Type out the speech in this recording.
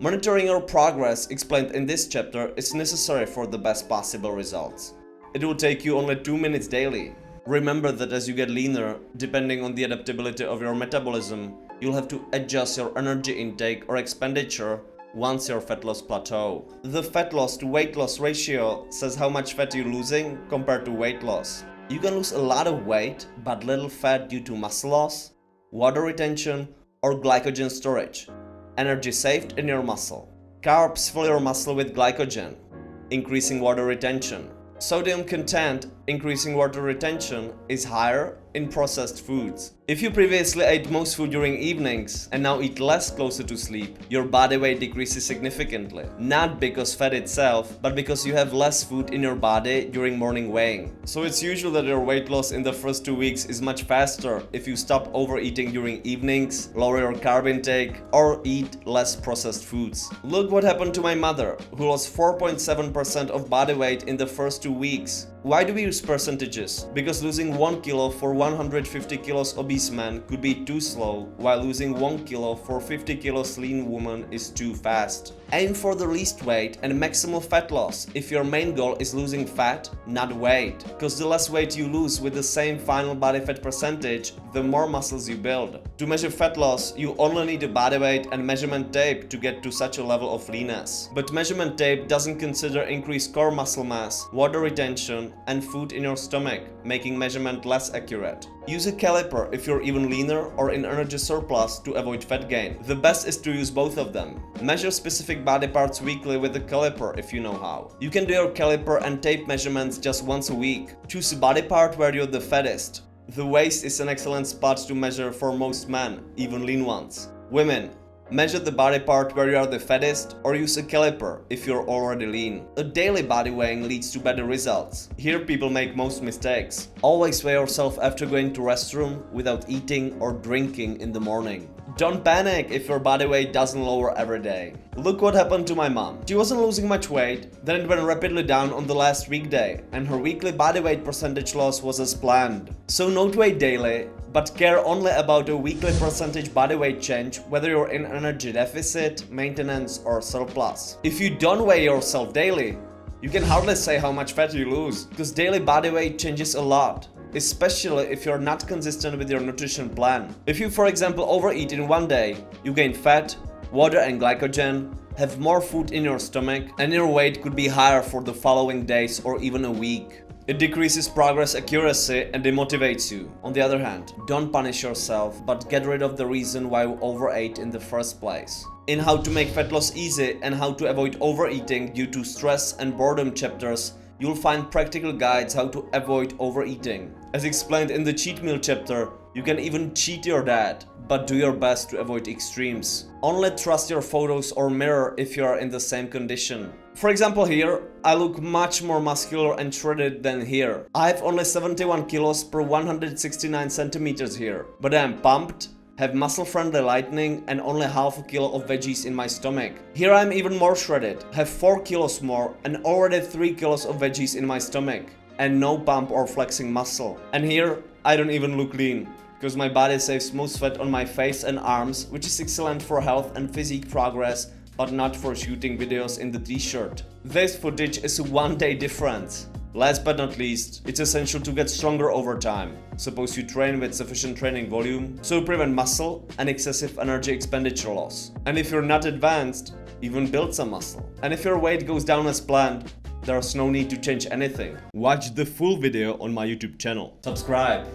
Monitoring your progress explained in this chapter is necessary for the best possible results. It will take you only 2 minutes daily. Remember that as you get leaner, depending on the adaptability of your metabolism, you'll have to adjust your energy intake or expenditure once your fat loss plateau. The fat loss to weight loss ratio says how much fat you're losing compared to weight loss. You can lose a lot of weight but little fat due to muscle loss, water retention, or glycogen storage. Energy saved in your muscle. Carbs fill your muscle with glycogen, increasing water retention. Sodium content, increasing water retention, is higher in processed foods. If you previously ate most food during evenings and now eat less closer to sleep, your body weight decreases significantly. Not because fat itself, but because you have less food in your body during morning weighing. So it's usual that your weight loss in the first 2 weeks is much faster if you stop overeating during evenings, lower your carb intake, or eat less processed foods. Look what happened to my mother, who lost 4.7% of body weight in the first 2 weeks. Why do we use percentages? Because losing 1 kilo for 150 kilos obese man could be too slow, while losing 1 kilo for 50 kilos lean woman is too fast. Aim for the least weight and maximal fat loss if your main goal is losing fat, not weight. Because the less weight you lose with the same final body fat percentage, the more muscles you build. To measure fat loss, you only need a body weight and measurement tape to get to such a level of leanness. But measurement tape doesn't consider increased core muscle mass, water retention, and food in your stomach, making measurement less accurate. Use a caliper if you're even leaner or in energy surplus to avoid fat gain. The best is to use both of them. Measure specific body parts weekly with a caliper if you know how. You can do your caliper and tape measurements just once a week. Choose a body part where you're the fattest. The waist is an excellent spot to measure for most men, even lean ones. Women, measure the body part where you are the fattest or use a caliper if you're already lean. A daily body weighing leads to better results. Here people make most mistakes. Always weigh yourself after going to restroom without eating or drinking in the morning. Don't panic if your body weight doesn't lower every day. Look what happened to my mom. She wasn't losing much weight, then it went rapidly down on the last weekday, and her weekly body weight percentage loss was as planned. So note weight daily, but care only about a weekly percentage body weight change whether you're in energy deficit, maintenance, or surplus. If you don't weigh yourself daily, you can hardly say how much fat you lose, because daily body weight changes a lot, especially if you're not consistent with your nutrition plan. If you, for example, overeat in one day, you gain fat, water and glycogen, have more food in your stomach, and your weight could be higher for the following days or even a week. It decreases progress accuracy and demotivates you. On the other hand, don't punish yourself, but get rid of the reason why you overate in the first place. In How to Make Fat Loss Easy and How to Avoid Overeating Due to Stress and Boredom chapters, you'll find practical guides how to avoid overeating. As explained in the cheat meal chapter, you can even cheat your dad, but do your best to avoid extremes. Only trust your photos or mirror if you are in the same condition. For example, here, I look much more muscular and shredded than here. I have only 71 kilos per 169 centimeters here, but I am pumped, have muscle-friendly lightening, and only half a kilo of veggies in my stomach. Here I am even more shredded, have 4 kilos more, and already 3 kilos of veggies in my stomach, and no pump or flexing muscle. And here, I don't even look lean, because my body saves most fat on my face and arms, which is excellent for health and physique progress, but not for shooting videos in the t-shirt. This footage is a one-day difference. Last but not least, it's essential to get stronger over time. Suppose you train with sufficient training volume, so prevent muscle and excessive energy expenditure loss. And if you're not advanced, even build some muscle. And if your weight goes down as planned, there's no need to change anything. Watch the full video on my YouTube channel. Subscribe.